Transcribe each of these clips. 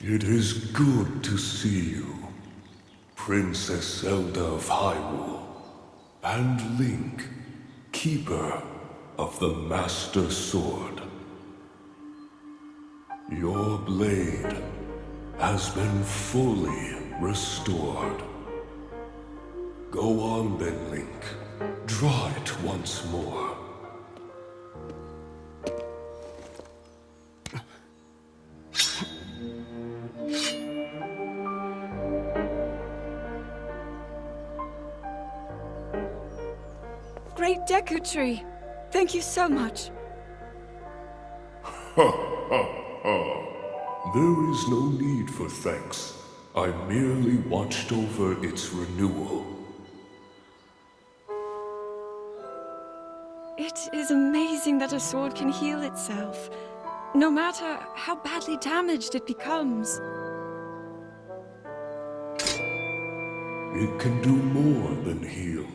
It is good to see you, Princess Zelda of Hyrule, and Link, Keeper of the Master Sword. Your blade has been fully restored. Go on then, Link. Draw it once more. Great Deku Tree! Thank you so much. Ha ha ha. There is no need for thanks. I merely watched over its renewal. It is amazing that a sword can heal itself, no matter how badly damaged it becomes. It can do more than heal.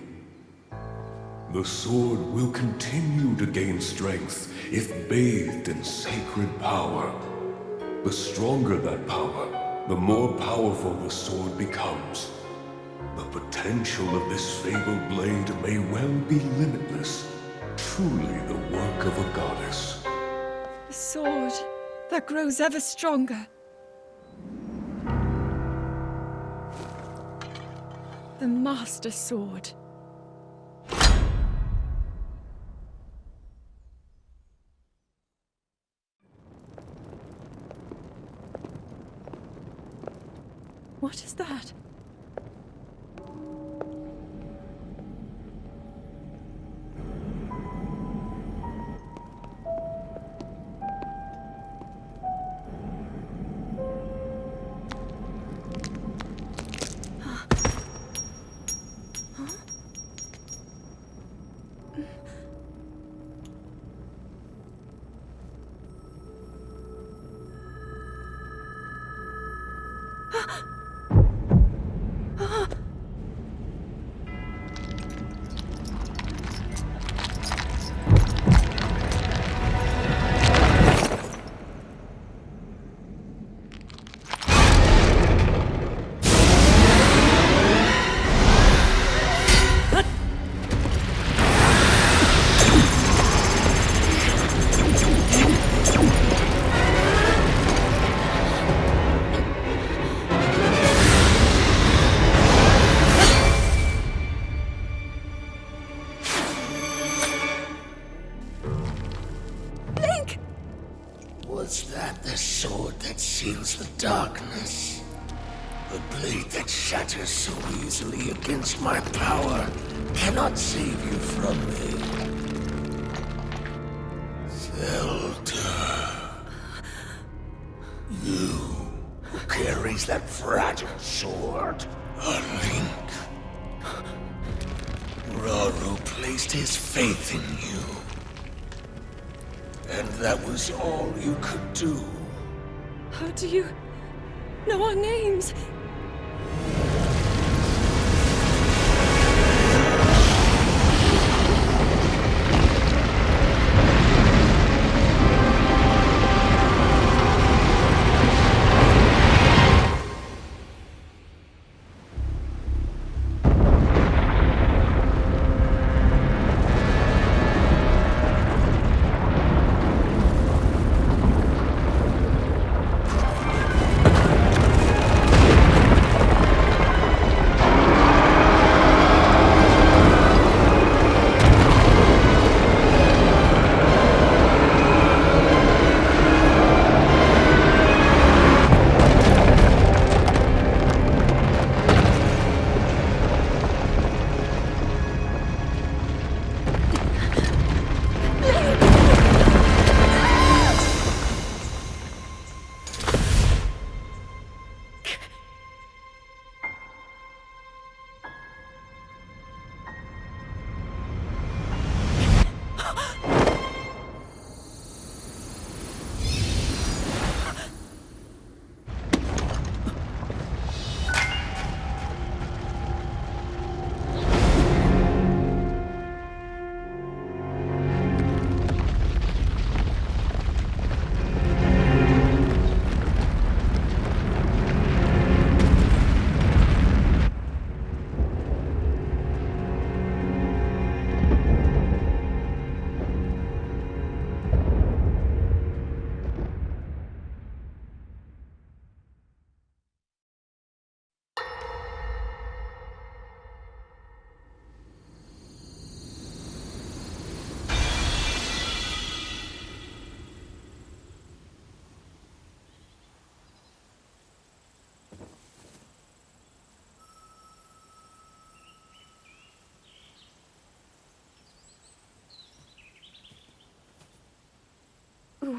The sword will continue to gain strength if bathed in sacred power. The stronger that power, the more powerful the sword becomes. The potential of this fabled blade may well be limitless. Truly the work of a goddess. The sword that grows ever stronger. The Master Sword. What is that? Was that the sword that seals the darkness? The blade that shatters so easily against my power cannot save you from me. Zelda. You who carries that fragile sword. A Link. Raru placed his faith in you. And that was all you could do. How do you know our names?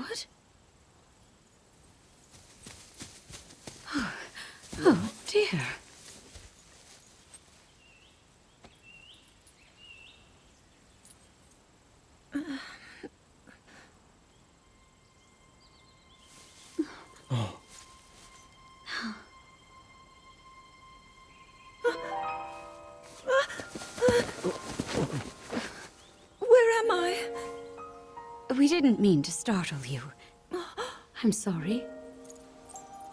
What? Oh, dear. Where am I? We didn't mean to startle you. I'm sorry.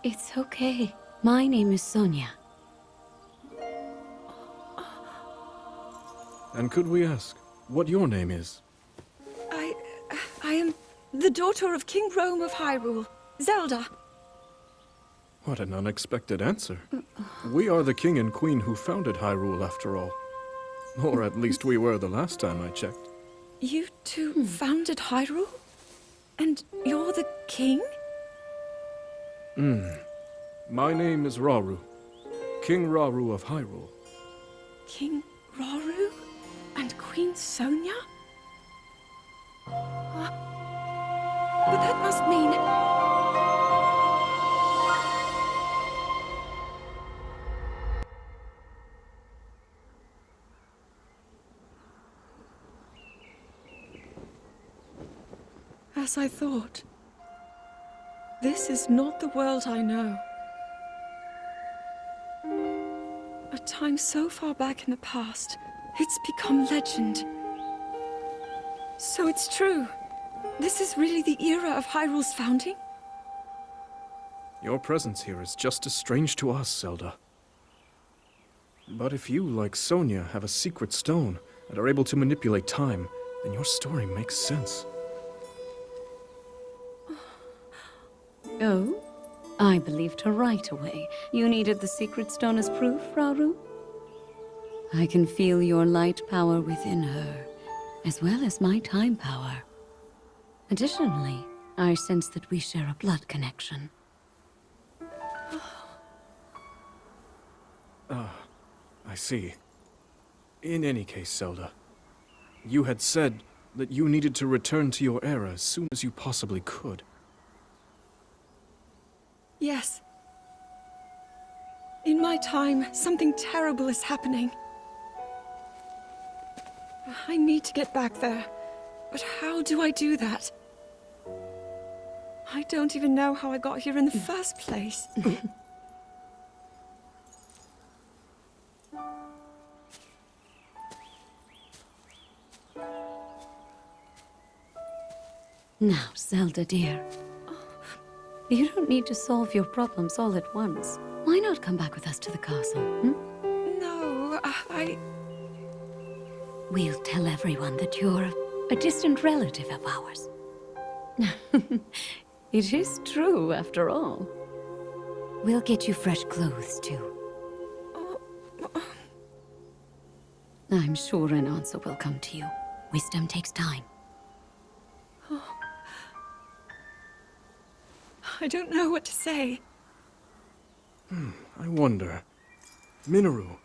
It's okay. My name is Sonia. And could we ask what your name is? I am the daughter of King Rome of Hyrule, Zelda. What an unexpected answer. We are the king and queen who founded Hyrule, after all. Or at least we were the last time I checked. You two founded Hyrule? And you're the king? My name is Rauru, King Rauru of Hyrule. King Rauru? And Queen Sonia? But that must mean... As I thought. This is not the world I know. A time so far back in the past, it's become legend. So it's true. This is really the era of Hyrule's founding? Your presence here is just as strange to us, Zelda. But if you, like Sonia, have a secret stone and are able to manipulate time, then your story makes sense. Oh? I believed her right away. You needed the secret stone as proof, Rauru? I can feel your light power within her, as well as my time power. Additionally, I sense that we share a blood connection. I see. In any case, Zelda, you had said that you needed to return to your era as soon as you possibly could. Yes. In my time, something terrible is happening. I need to get back there. But how do I do that? I don't even know how I got here in the first place. Now, Zelda dear. You don't need to solve your problems all at once. Why not come back with us to the castle, No, We'll tell everyone that you're a distant relative of ours. It is true, after all. We'll get you fresh clothes, too. I'm sure an answer will come to you. Wisdom takes time. I don't know what to say. I wonder. Minoru,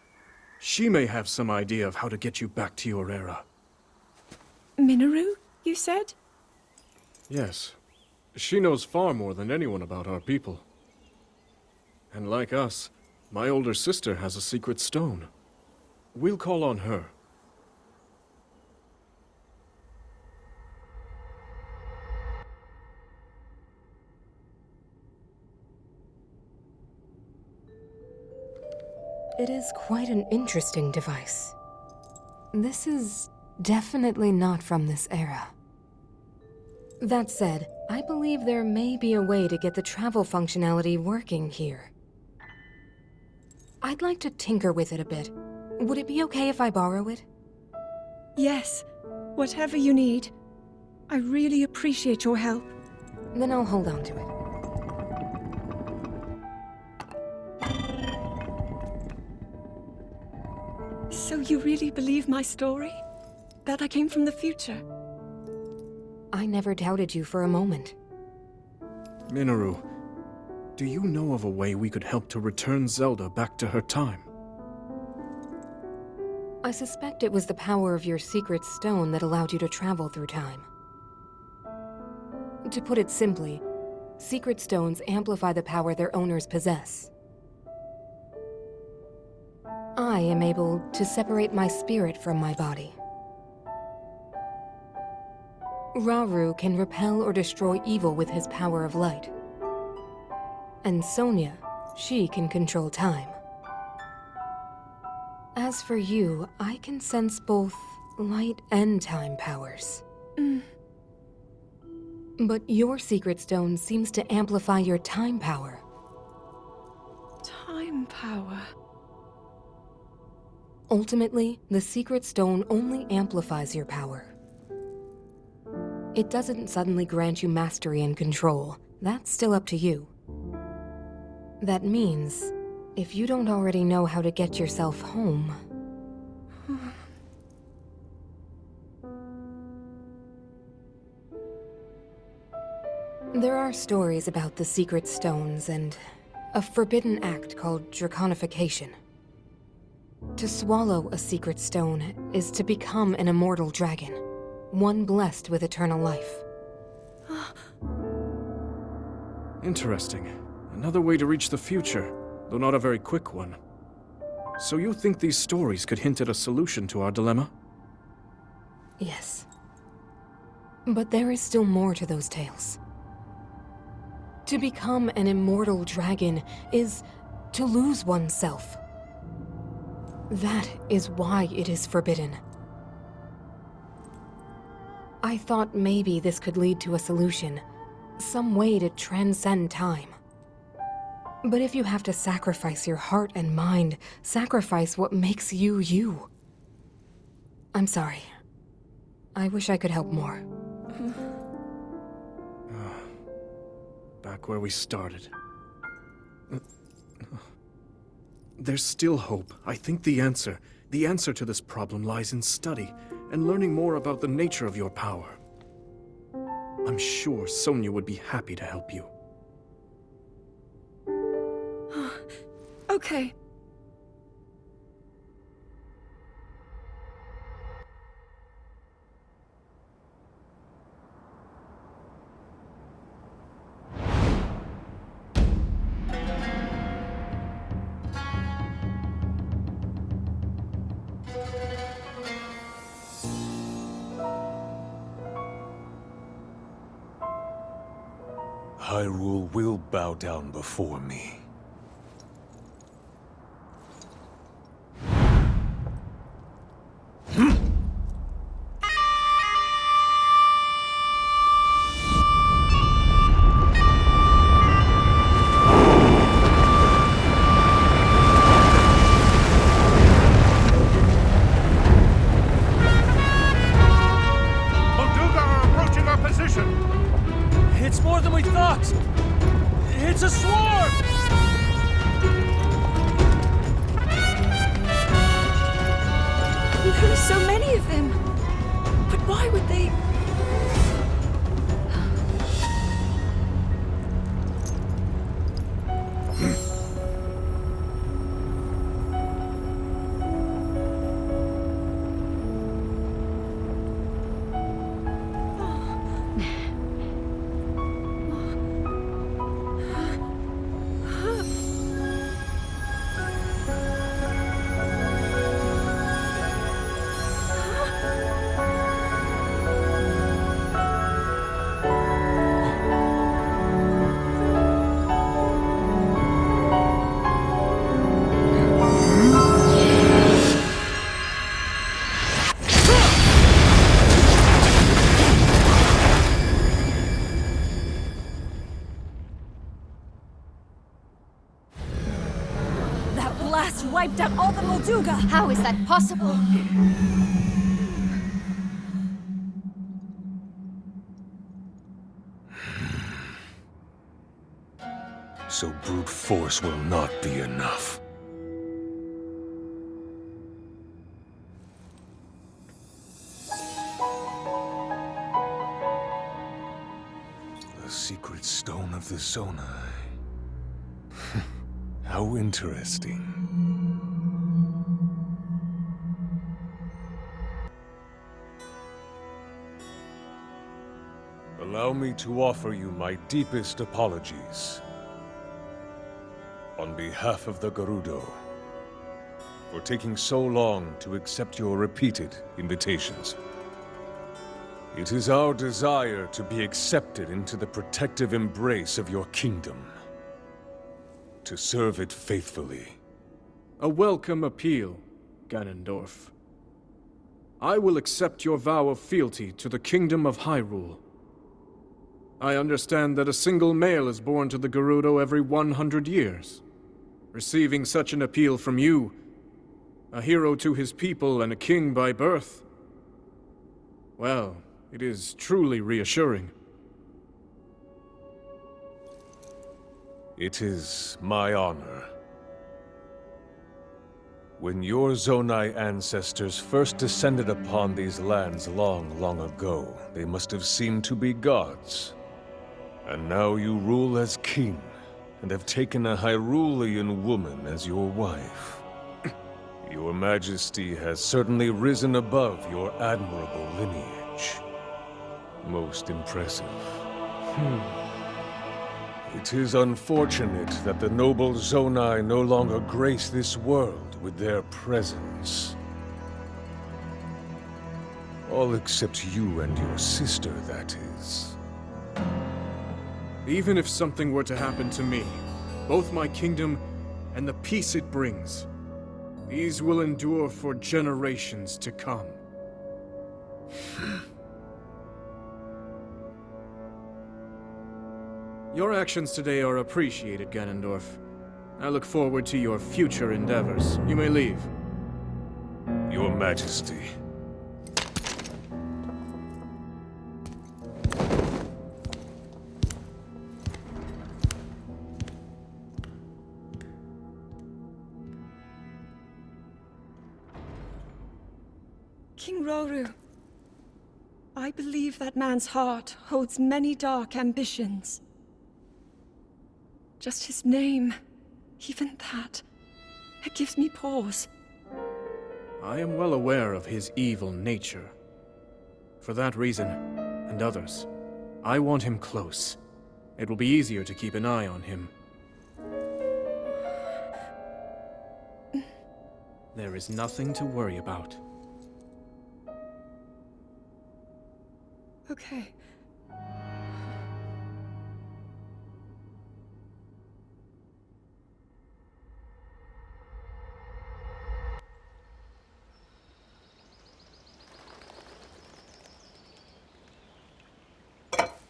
she may have some idea of how to get you back to your era. Minoru, you said? Yes. She knows far more than anyone about our people. And like us, my older sister has a secret stone. We'll call on her. It is quite an interesting device. This is definitely not from this era. That said, I believe there may be a way to get the travel functionality working here. I'd like to tinker with it a bit. Would it be okay if I borrow it? Yes. Whatever you need. I really appreciate your help. Then I'll hold on to it. So you really believe my story? That I came from the future? I never doubted you for a moment. Minoru, do you know of a way we could help to return Zelda back to her time? I suspect it was the power of your secret stone that allowed you to travel through time. To put it simply, secret stones amplify the power their owners possess. I am able to separate my spirit from my body. Rauru can repel or destroy evil with his power of light. And Sonia, she can control time. As for you, I can sense both light and time powers. But your secret stone seems to amplify your time power. Time power. Ultimately, the secret stone only amplifies your power. It doesn't suddenly grant you mastery and control. That's still up to you. That means, if you don't already know how to get yourself home... There are stories about the secret stones and a forbidden act called draconification. To swallow a secret stone is to become an immortal dragon, one blessed with eternal life. Interesting. Another way to reach the future, though not a very quick one. So you think these stories could hint at a solution to our dilemma? Yes. But there is still more to those tales. To become an immortal dragon is to lose oneself. That is why it is forbidden. I thought maybe this could lead to a solution, some way to transcend time. But if you have to sacrifice your heart and mind, sacrifice what makes you you. I'm sorry. I wish I could help more. Back where we started. There's still hope. I think the answer to this problem lies in study and learning more about the nature of your power. I'm sure Sonia would be happy to help you. Okay. Hyrule will bow down before me. Molduga are approaching our position! It's more than we thought! It's a swarm! There are so many of them. But why would they... That blast wiped out all the Molduga! How is that possible? So brute force will not be enough. The secret stone of the Zonai. How interesting. Allow me to offer you my deepest apologies. On behalf of the Gerudo, for taking so long to accept your repeated invitations. It is our desire to be accepted into the protective embrace of your kingdom. To serve it faithfully. A welcome appeal, Ganondorf. I will accept your vow of fealty to the Kingdom of Hyrule. I understand that a single male is born to the Gerudo every 100 years. Receiving such an appeal from you, a hero to his people and a king by birth, well, it is truly reassuring. It is my honor. When your Zonai ancestors first descended upon these lands long, long ago, they must have seemed to be gods. And now you rule as king, and have taken a Hyrulean woman as your wife. Your Majesty has certainly risen above your admirable lineage. Most impressive. It is unfortunate that the noble Zonai no longer grace this world with their presence. All except you and your sister, that is. Even if something were to happen to me, both my kingdom and the peace it brings, these will endure for generations to come. Your actions today are appreciated, Ganondorf. I look forward to your future endeavors. You may leave. Your Majesty. King Roru, I believe that man's heart holds many dark ambitions. Just his name, even that, it gives me pause. I am well aware of his evil nature. For that reason, and others, I want him close. It will be easier to keep an eye on him. There is nothing to worry about. Okay.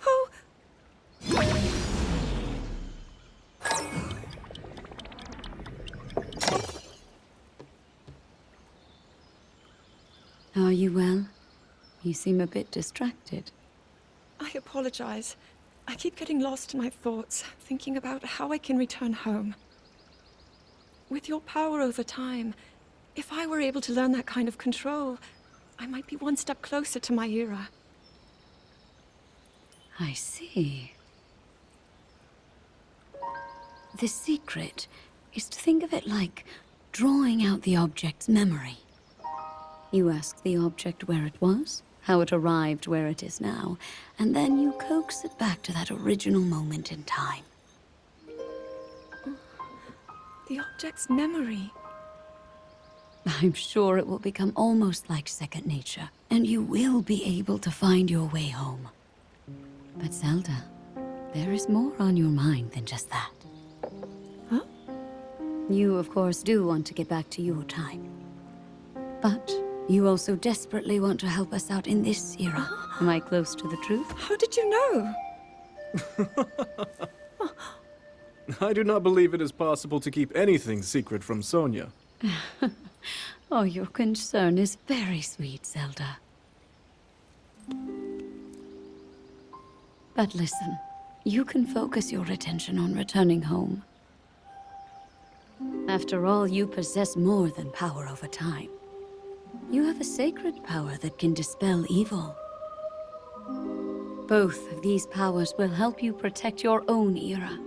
Oh! Are you well? You seem a bit distracted. I apologize. I keep getting lost in my thoughts, thinking about how I can return home. With your power over time, if I were able to learn that kind of control, I might be one step closer to my era. I see. The secret is to think of it like drawing out the object's memory. You ask the object where it was, how it arrived where it is now, and then you coax it back to that original moment in time. The object's memory. I'm sure it will become almost like second nature, and you will be able to find your way home. But Zelda, there is more on your mind than just that. Huh? You, of course, do want to get back to your time. But you also desperately want to help us out in this era. Am I close to the truth? How did you know? I do not believe it is possible to keep anything secret from Sonia. Oh, your concern is very sweet, Zelda. But listen, you can focus your attention on returning home. After all, you possess more than power over time. You have a sacred power that can dispel evil. Both of these powers will help you protect your own era.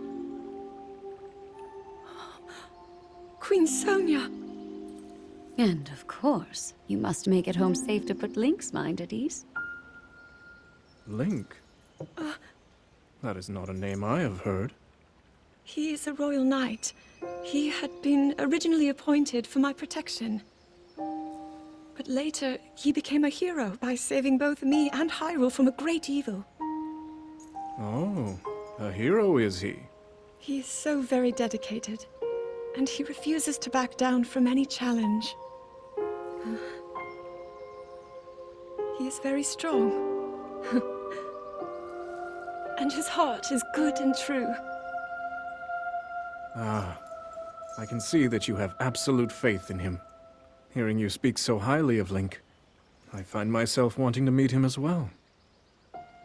Queen Sonia! And of course, you must make it home safe to put Link's mind at ease. Link? That is not a name I have heard. He is a royal knight. He had been originally appointed for my protection. But later, he became a hero by saving both me and Hyrule from a great evil. Oh, a hero is he? He is so very dedicated, and he refuses to back down from any challenge. He is very strong. And his heart is good and true. Ah, I can see that you have absolute faith in him. Hearing you speak so highly of Link, I find myself wanting to meet him as well.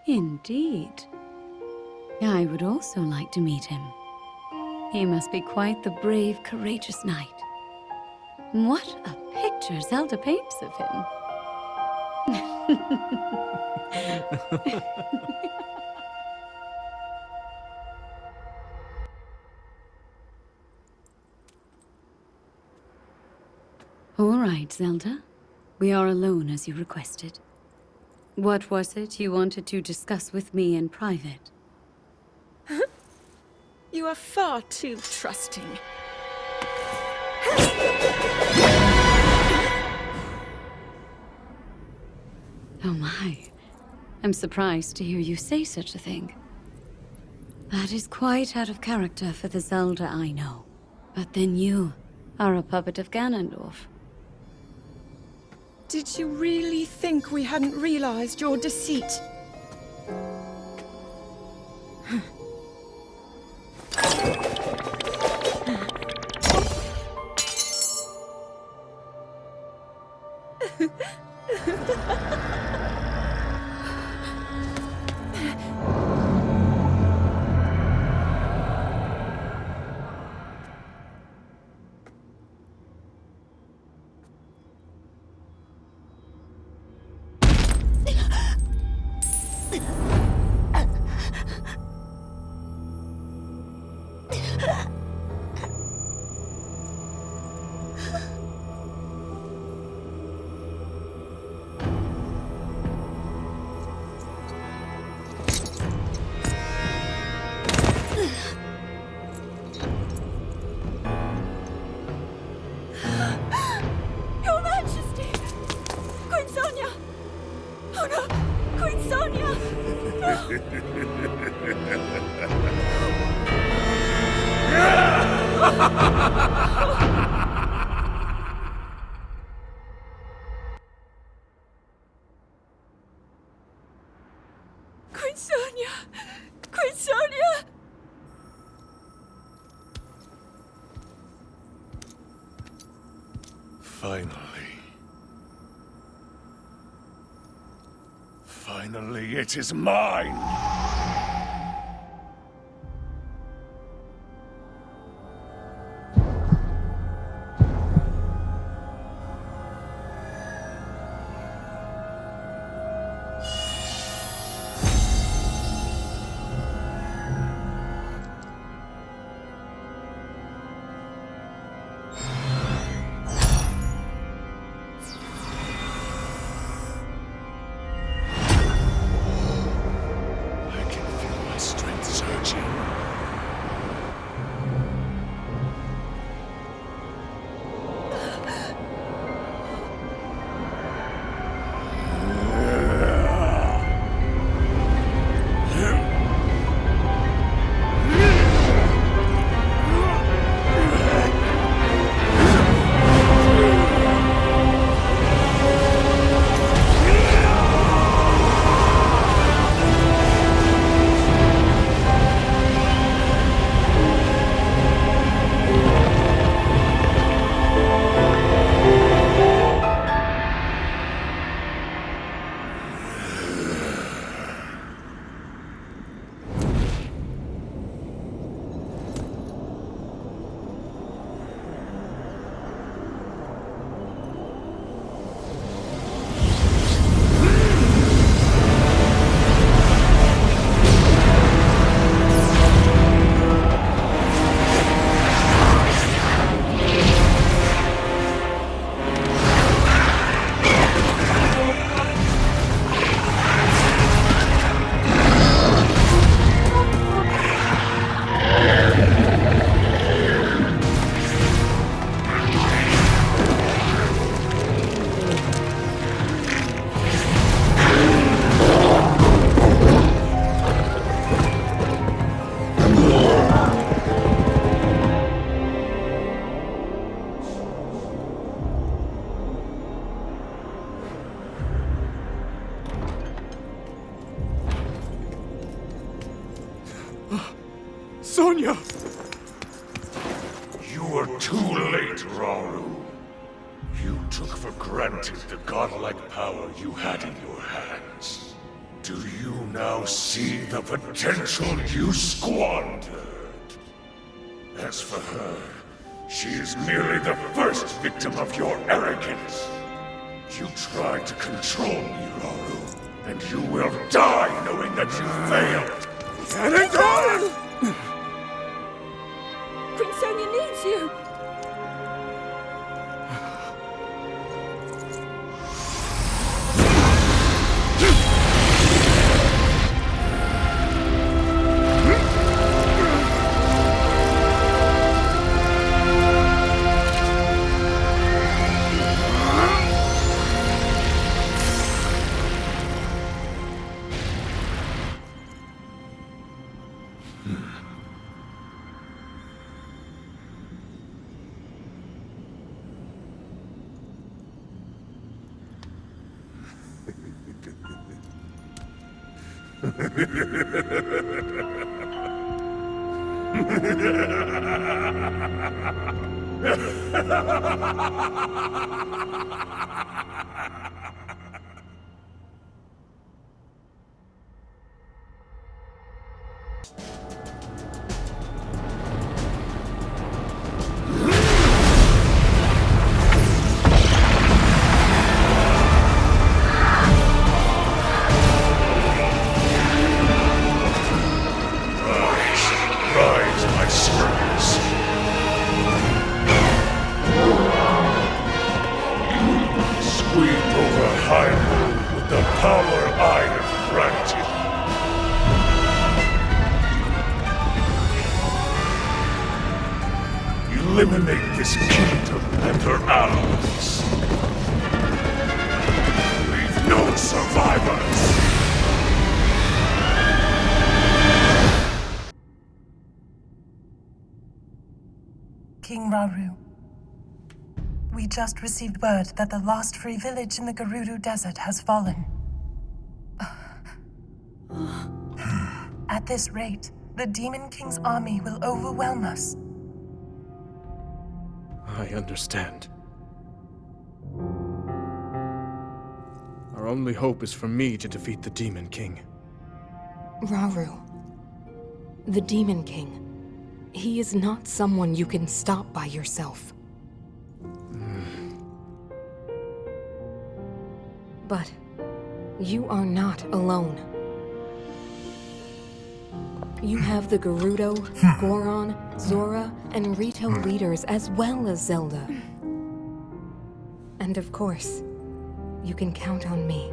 Indeed. I would also like to meet him. He must be quite the brave, courageous knight. What a picture Zelda paints of him. All right, Zelda. We are alone as you requested. What was it you wanted to discuss with me in private? You are far too trusting. Oh my. I'm surprised to hear you say such a thing. That is quite out of character for the Zelda I know. But then you are a puppet of Ganondorf. Did you really think we hadn't realized your deceit? Your Majesty! Queen Sonia! Oh no! Queen Sonia! Queen Sonia! Queen Sonia! Finally, it is mine! Sonia! You are too late, Rauru. You took for granted the godlike power you had in your hands. Do you now see the potential you squandered? As for her, she is merely the first victim of your arrogance. You tried to control me, Rauru, and you will die knowing that you failed. Queen Sonia needs you! Rise, my servants. Sweep over Hyrule with the power I have granted. Eliminate this kingdom and her allies. Leave no survivors. King Rauru, we just received word that the last free village in the Gerudo Desert has fallen. At this rate, the Demon King's army will overwhelm us. I understand. Our only hope is for me to defeat the Demon King. Rauru, the Demon King. He is not someone you can stop by yourself. But you are not alone. You have the Gerudo, Goron, Zora, and Rito leaders as well as Zelda. And of course, you can count on me.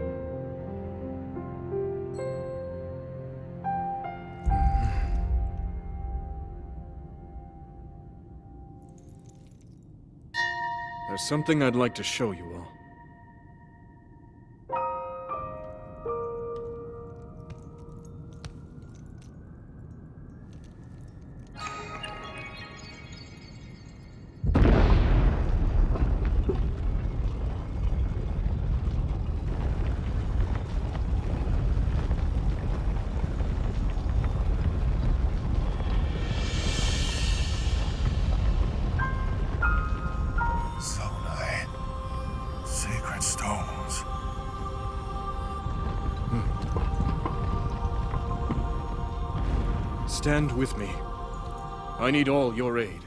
There's something I'd like to show you all. Sacred stones. Stand with me. I need all your aid.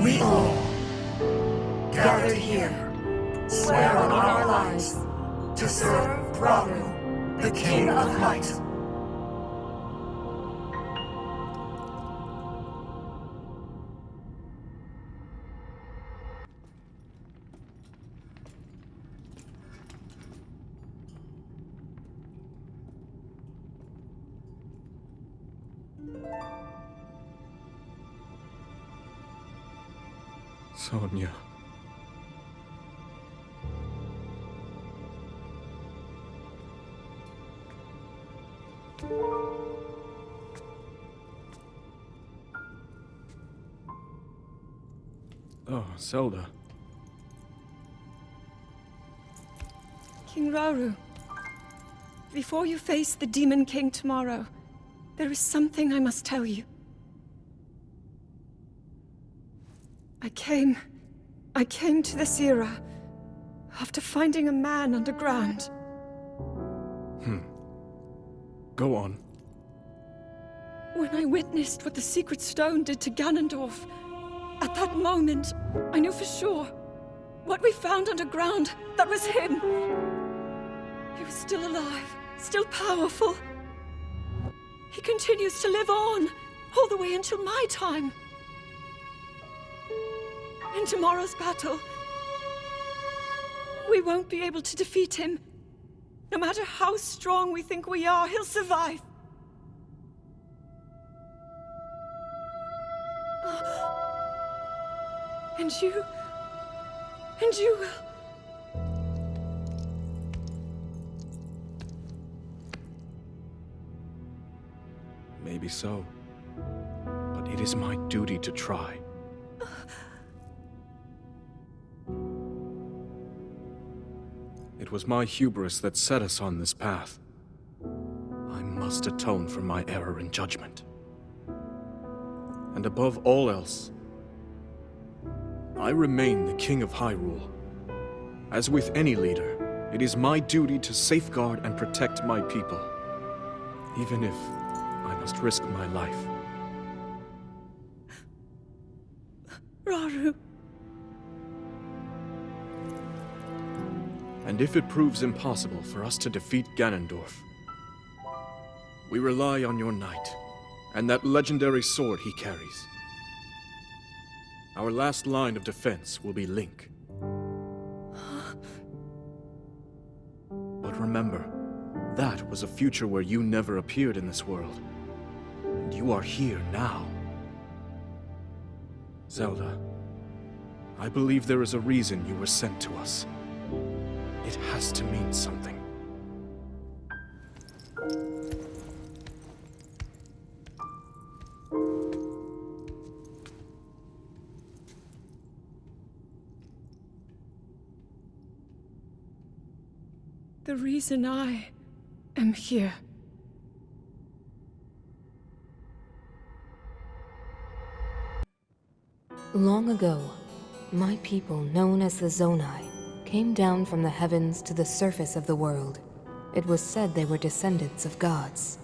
We all, gathered here, swear on our lives to serve Rauru, the King of Light. Sonia. Oh, Zelda. King Rauru, before you face the Demon King tomorrow, there is something I must tell you. I came to this era after finding a man underground. Go on. When I witnessed what the Secret Stone did to Ganondorf, at that moment, I knew for sure what we found underground, that was him. He was still alive, still powerful. He continues to live on, all the way until my time. In tomorrow's battle, we won't be able to defeat him. No matter how strong we think we are, he'll survive. And you will. Maybe so. But it is my duty to try. It was my hubris that set us on this path. I must atone for my error in judgment. And above all else, I remain the King of Hyrule. As with any leader, it is my duty to safeguard and protect my people, even if I must risk my life. Rauru. And if it proves impossible for us to defeat Ganondorf, we rely on your knight, and that legendary sword he carries. Our last line of defense will be Link. But remember, that was a future where you never appeared in this world. And you are here now. Zelda, I believe there is a reason you were sent to us. It has to mean something. The reason I am here. Long ago, my people, known as the Zonai, came down from the heavens to the surface of the world. It was said they were descendants of gods.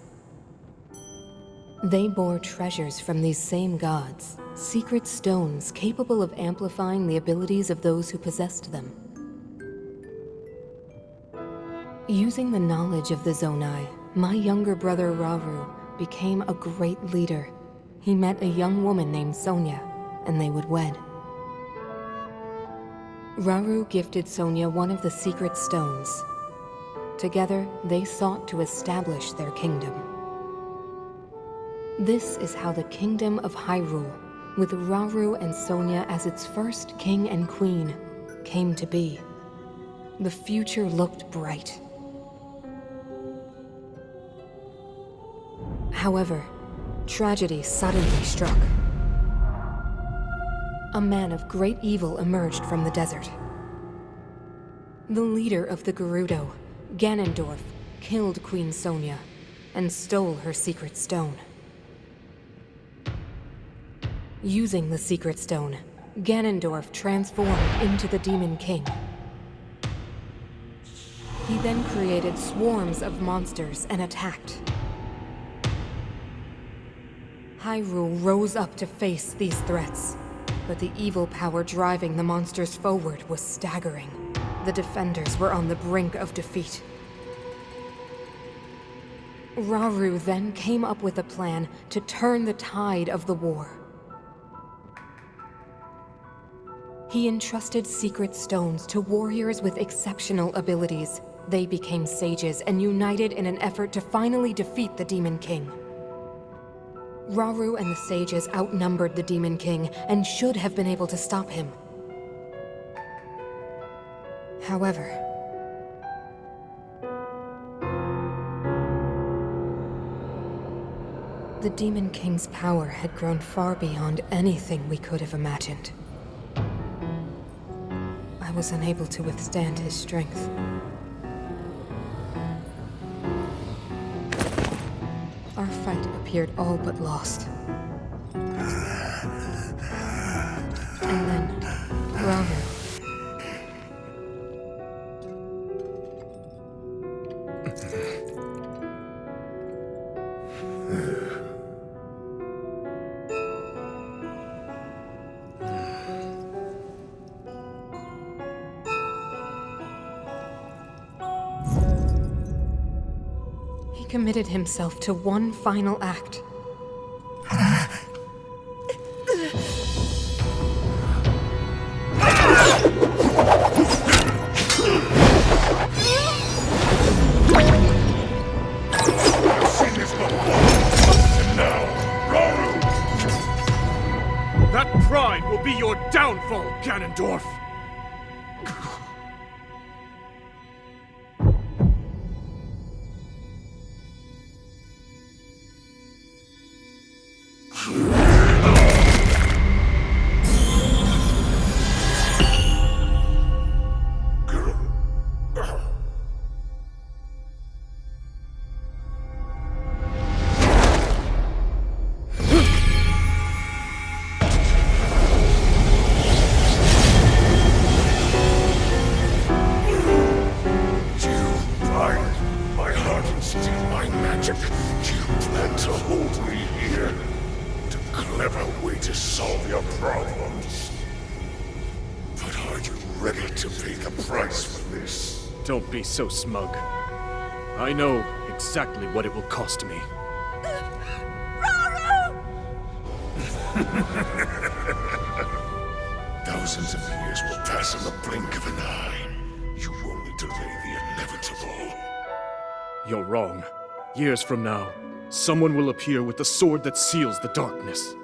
They bore treasures from these same gods, secret stones capable of amplifying the abilities of those who possessed them. Using the knowledge of the Zonai, my younger brother Rauru became a great leader. He met a young woman named Sonia, and they would wed. Rauru gifted Sonia one of the secret stones. Together, they sought to establish their kingdom. This is how the Kingdom of Hyrule, with Rauru and Sonia as its first king and queen, came to be. The future looked bright. However, tragedy suddenly struck. A man of great evil emerged from the desert. The leader of the Gerudo, Ganondorf, killed Queen Sonia and stole her secret stone. Using the secret stone, Ganondorf transformed into the Demon King. He then created swarms of monsters and attacked. Hyrule rose up to face these threats, but the evil power driving the monsters forward was staggering. The defenders were on the brink of defeat. Rauru then came up with a plan to turn the tide of the war. He entrusted secret stones to warriors with exceptional abilities. They became sages and united in an effort to finally defeat the Demon King. Rauru and the sages outnumbered the Demon King and should have been able to stop him. However, the Demon King's power had grown far beyond anything we could have imagined. I was unable to withstand his strength. Our fight appeared all but lost. And then, Rauru. He committed himself to one final act. That pride will be your downfall, Ganondorf! Don't be so smug. I know exactly what it will cost me. Thousands of years will pass in the blink of an eye. You only delay the inevitable. You're wrong. Years from now, someone will appear with the sword that seals the darkness.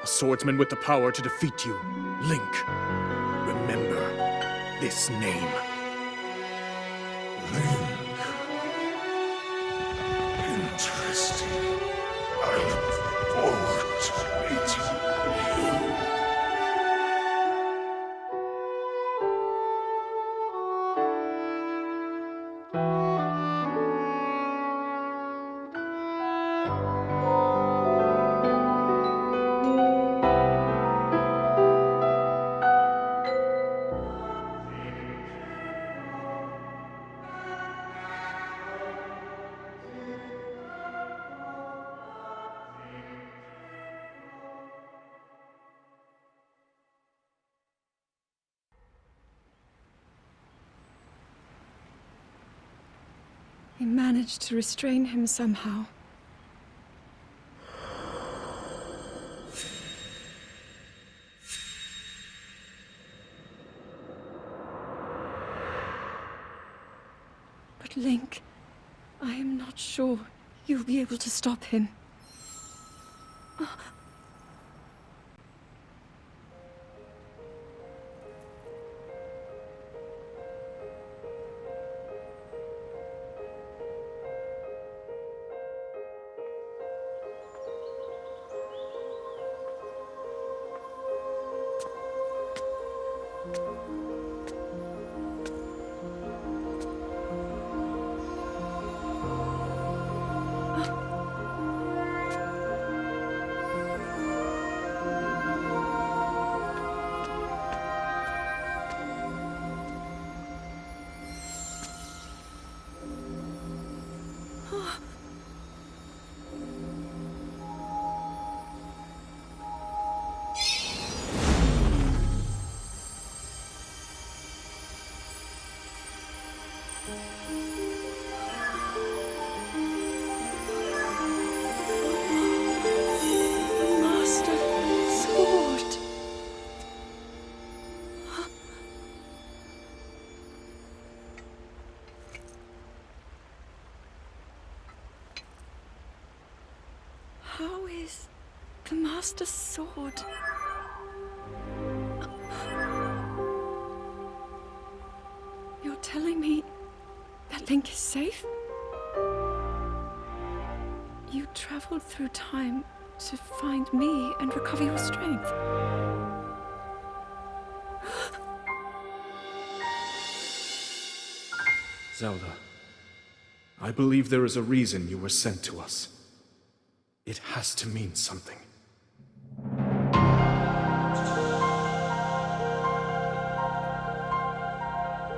A swordsman with the power to defeat you, Link. Remember this name. Link. Interesting. I look forward to meeting you. He managed to restrain him somehow. But Link, I am not sure you'll be able to stop him. Master Sword. How is the Master Sword? Link is safe? You traveled through time to find me and recover your strength. Zelda, I believe there is a reason you were sent to us. It has to mean something.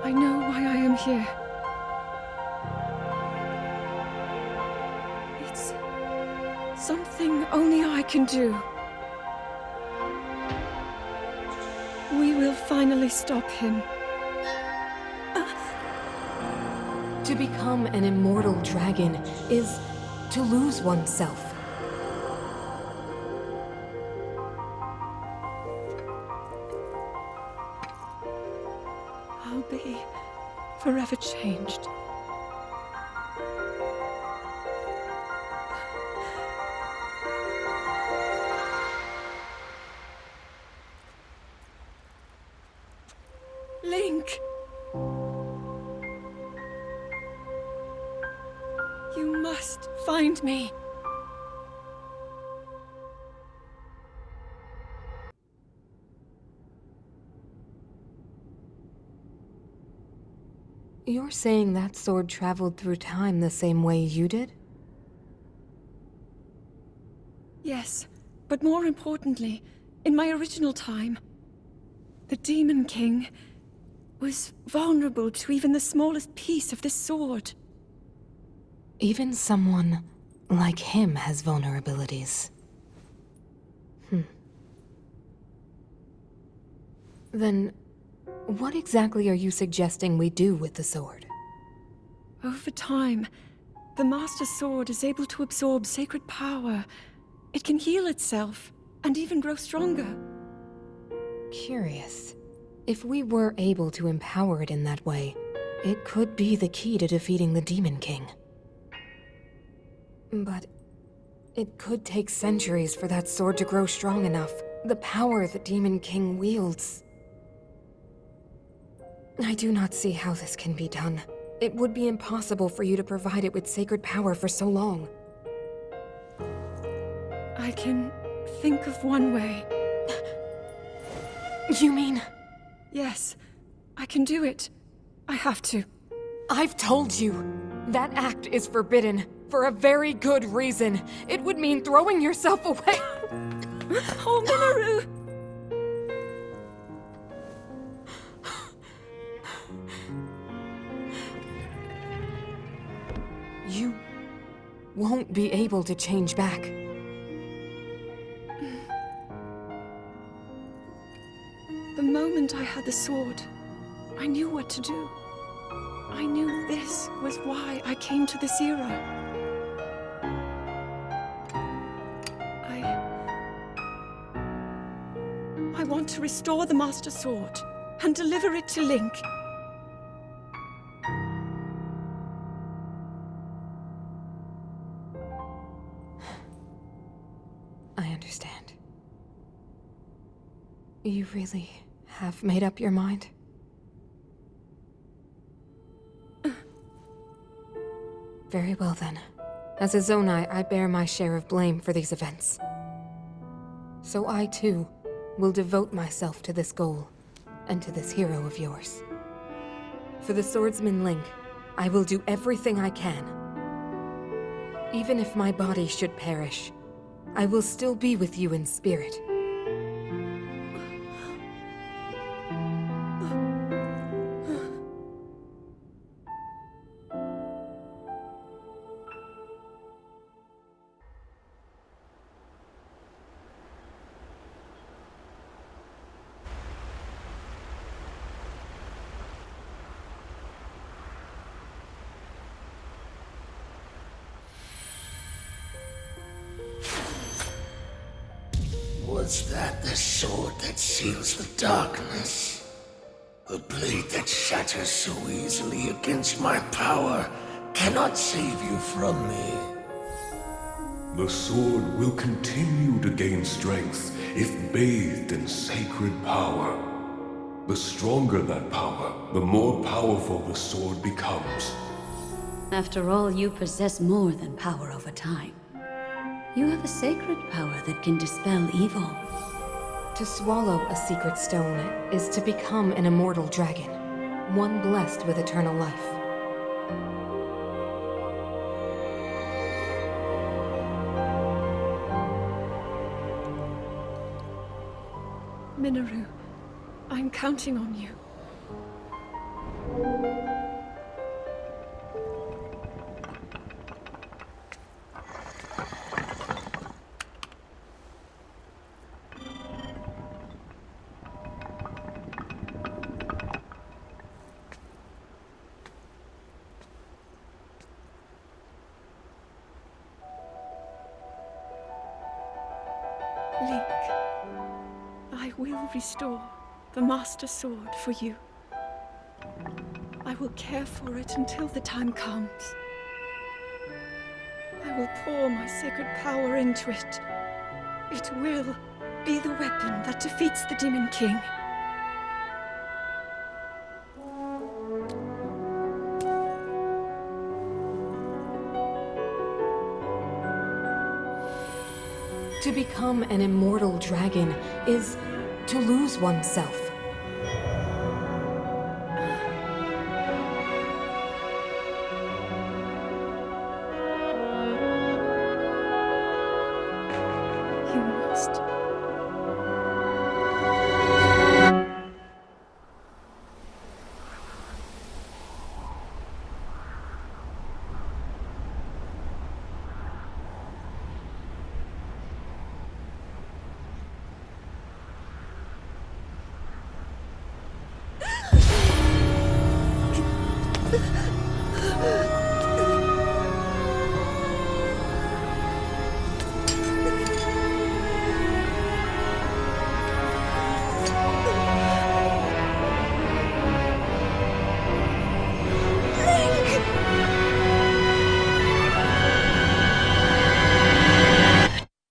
I know why I am here. It's something only I can do. We will finally stop him. To become an immortal dragon is to lose oneself. I'll be forever changed. Link! You must find me. You're saying that sword traveled through time the same way you did? Yes, but more importantly, in my original time, the Demon King was vulnerable to even the smallest piece of this sword. Even someone like him has vulnerabilities. Then, what exactly are you suggesting we do with the sword? Over time, the Master Sword is able to absorb sacred power. It can heal itself, and even grow stronger. Curious. If we were able to empower it in that way, it could be the key to defeating the Demon King. But it could take centuries for that sword to grow strong enough. The power the Demon King wields. I do not see how this can be done. It would be impossible for you to provide it with sacred power for so long. I can think of one way. You mean? Yes, I can do it. I have to. I've told you. That act is forbidden, for a very good reason. It would mean throwing yourself away. Oh, Minoru! You won't be able to change back. The moment I had the sword, I knew what to do. I knew this was why I came to this era. I want to restore the Master Sword and deliver it to Link. I understand. You really have made up your mind? Very well then. As a Zonai, I bear my share of blame for these events. So I too will devote myself to this goal, and to this hero of yours. For the swordsman Link, I will do everything I can. Even if my body should perish, I will still be with you in spirit. Was that the sword that seals the darkness? The blade that shatters so easily against my power cannot save you from me. The sword will continue to gain strength if bathed in sacred power. The stronger that power, the more powerful the sword becomes. After all, you possess more than power over time. You have a sacred power that can dispel evil. To swallow a secret stone is to become an immortal dragon, one blessed with eternal life. Minoru, I'm counting on you. Link, I will restore the Master Sword for you. I will care for it until the time comes. I will pour my sacred power into it. It will be the weapon that defeats the Demon King. To become an immortal dragon is to lose oneself. You must.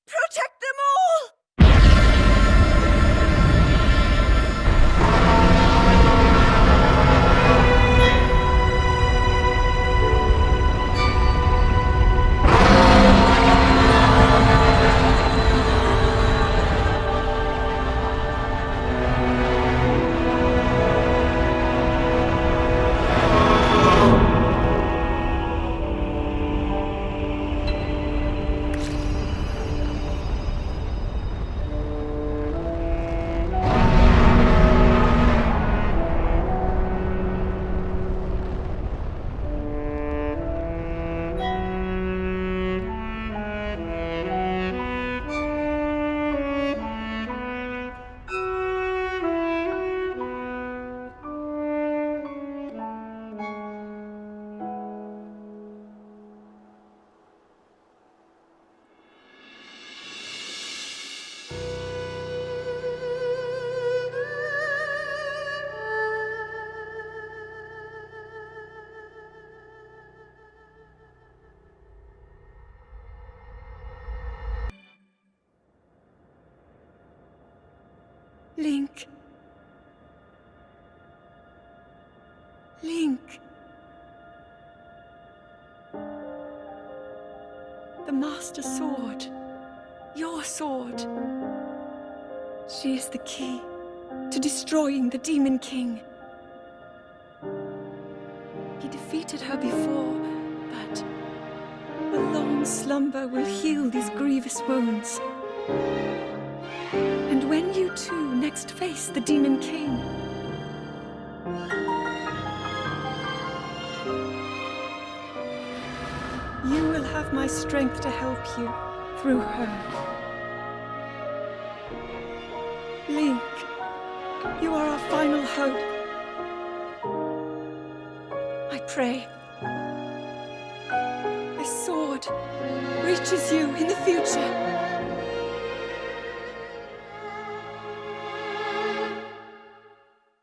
Protect them all! Link. Link. The Master Sword. Your sword. She is the key to destroying the Demon King. He defeated her before, but a long slumber will heal these grievous wounds. And when you two next face the Demon King, you will have my strength to help you through her. Link, you are our final hope. I pray this sword reaches you in the future.